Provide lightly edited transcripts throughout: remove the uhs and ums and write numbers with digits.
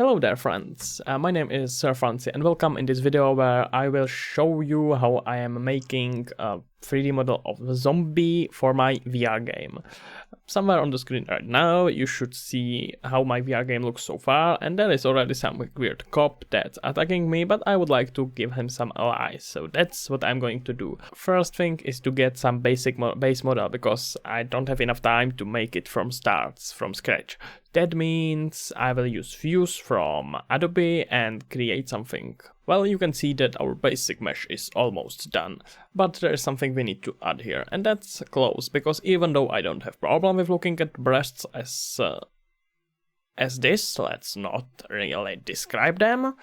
Hello there friends, my name is Sir Francie and welcome in this video where I will show you how I am making a 3D model of a zombie for my VR game. Somewhere on the screen right now you should see how my VR game looks so far, and there is already some weird cop that's attacking me, but I would like to give him some allies, so that's what I'm going to do. First thing is to get some base model because I don't have enough time to make it from scratch. That means I will use Fuse from Adobe and create something. Well, you can see that our basic mesh is almost done, but there is something we need to add here, and that's clothes, because even though I don't have problem with looking at breasts as this, let's not really describe them,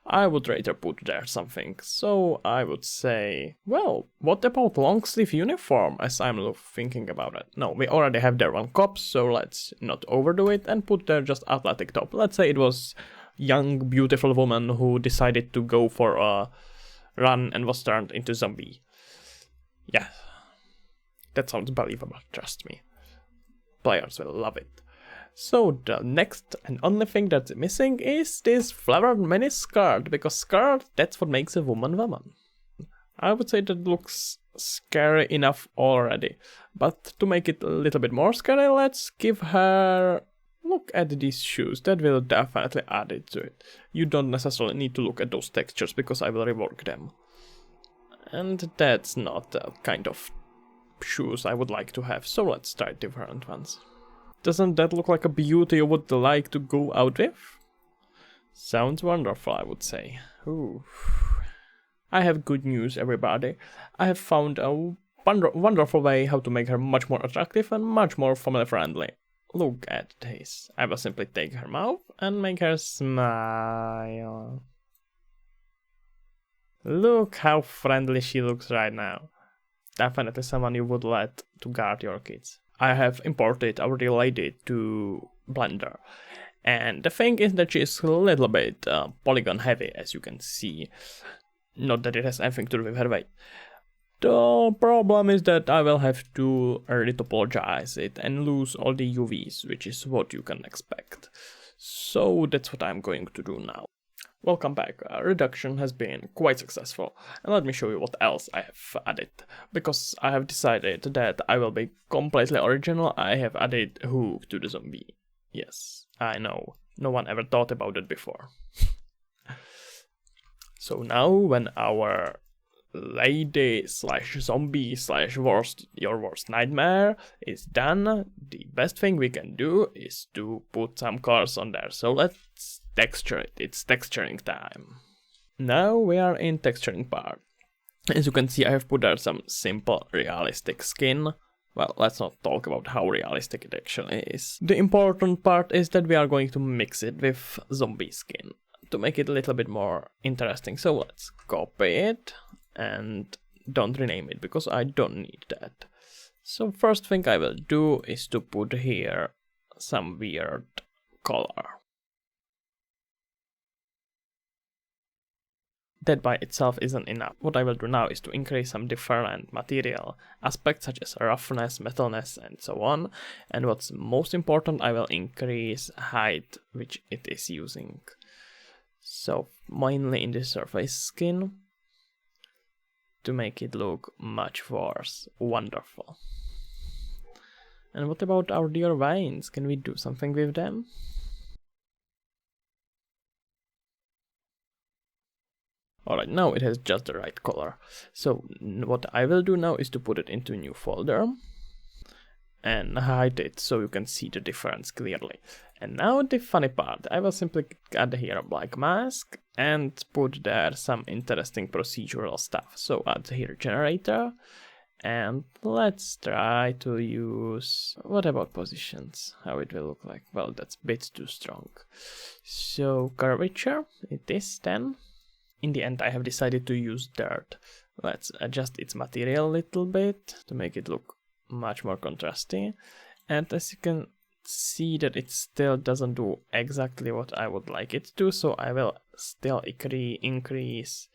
I would rather put there something. So I would say, well, what about long sleeve uniform, as I'm thinking about it? No, we already have there one cop, so let's not overdo it and put there just athletic top. Let's say it was young, beautiful woman who decided to go for a run and was turned into zombie. Yeah, that sounds believable, trust me. Players will love it. So the next and only thing that's missing is this flowered mini skirt, because skirt, that's what makes a woman woman. I would say that looks scary enough already, but to make it a little bit more scary, let's give her... Look at these shoes, that will definitely add it to it. You don't necessarily need to look at those textures because I will rework them. And that's not the kind of shoes I would like to have, so let's try different ones. Doesn't that look like a beauty you would like to go out with? Sounds wonderful, I would say. Ooh. I have good news, everybody. I have found a wonderful way how to make her much more attractive and much more family friendly. Look at this. I will simply take her mouth and make her smile. Look how friendly she looks right now. Definitely someone you would let to guard your kids. I have imported our real lady to Blender. And the thing is that she is a little bit polygon heavy, as you can see. Not that it has anything to do with her weight. The problem is that I will have to retopologize it and lose all the UVs, which is what you can expect. So that's what I'm going to do now. Welcome back. Reduction has been quite successful, and let me show you what else I have added. Because I have decided that I will be completely original, I have added hook to the zombie. Yes, I know, no one ever thought about it before. So now when our lady slash zombie slash your worst nightmare is done, the best thing we can do is to put some colors on there. So let's texture it. It's texturing time. Now we are in texturing part. As you can see, I have put there some simple realistic skin. Well, let's not talk about how realistic it actually is. The important part is that we are going to mix it with zombie skin to make it a little bit more interesting. So let's copy it and don't rename it because I don't need that. So first thing I will do is to put here some weird color. That by itself isn't enough. What I will do now is to increase some different material aspects such as roughness, metalness and so on. And what's most important, I will increase height which it is using. So mainly in the surface skin, to make it look much worse. Wonderful. And what about our dear veins? Can we do something with them? Alright, now it has just the right color. So what I will do now is to put it into a new folder and hide it so you can see the difference clearly. And now the funny part, I will simply add here a black mask and put there some interesting procedural stuff. So add here generator, and let's try to use, what about positions, how it will look like? Well, that's a bit too strong. So curvature, it is then. In the end I have decided to use dirt. Let's adjust its material a little bit to make it look much more contrasty. And as you can see that it still doesn't do exactly what I would like it to, so I will still increase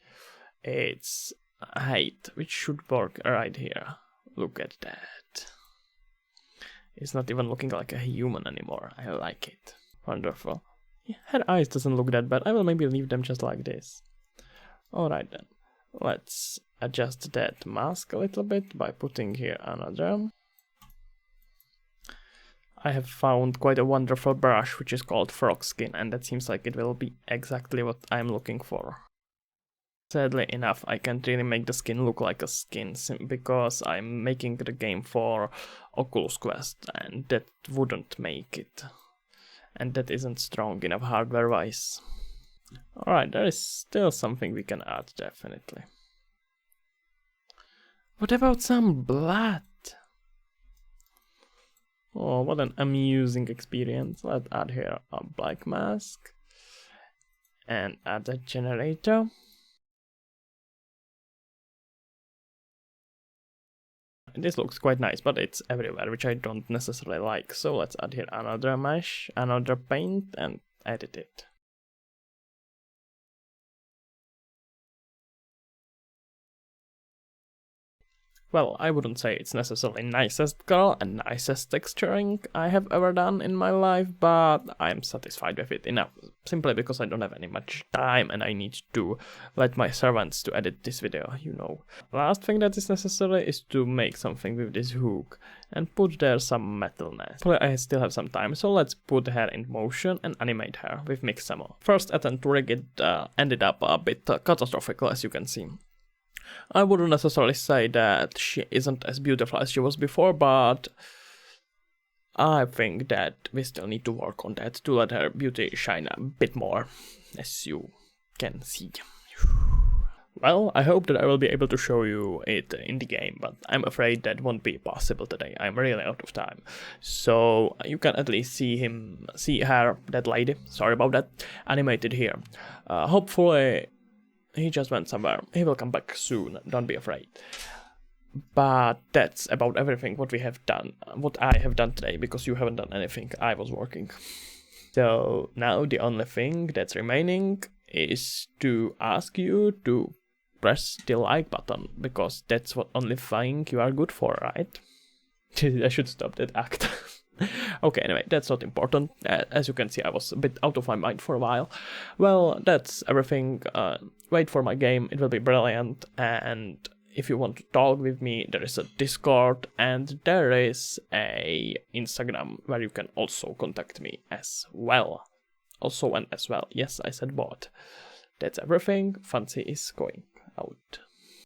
its height, which should work right here. Look at that. It's not even looking like a human anymore. I like it. Wonderful. Her eyes doesn't look that bad. I will maybe leave them just like this. Alright then. Let's adjust that mask a little bit by putting here another. I have found quite a wonderful brush which is called frog skin, and that seems like it will be exactly what I'm looking for. Sadly enough, I can't really make the skin look like a skin because I'm making the game for Oculus Quest, and that wouldn't make it. And that isn't strong enough hardware-wise. Alright, there is still something we can add, definitely. What about some blood? Oh, what an amusing experience. Let's add here a black mask. And add a generator. This looks quite nice, but it's everywhere, which I don't necessarily like. So let's add here another mesh, another paint, and edit it. Well, I wouldn't say it's necessarily nicest color and nicest texturing I have ever done in my life, but I'm satisfied with it enough, simply because I don't have any much time and I need to let my servants to edit this video, you know. Last thing that is necessary is to make something with this hook and put there some metalness. I still have some time, so let's put her in motion and animate her with Mixamo. First attempt to rig it ended up a bit catastrophical, as you can see. I wouldn't necessarily say that she isn't as beautiful as she was before, but I think that we still need to work on that to let her beauty shine a bit more, as you can see. Well, I hope that I will be able to show you it in the game, but I'm afraid that won't be possible today. I'm really out of time. So you can at least see her, that lady, sorry about that, animated here. Hopefully he just went somewhere. He will come back soon, don't be afraid. But that's about everything what we have done, what I have done today, because you haven't done anything, I was working. So now the only thing that's remaining is to ask you to press the like button, because that's what only thing you are good for, right? I should stop that act. Okay, anyway, that's not important. As you can see, I was a bit out of my mind for a while. Well, that's everything. Wait for my game, it will be brilliant. And if you want to talk with me, there is a Discord and there is a Instagram where you can also contact me as well. Also and as well. Yes, I said both. That's everything. Fancy is going out.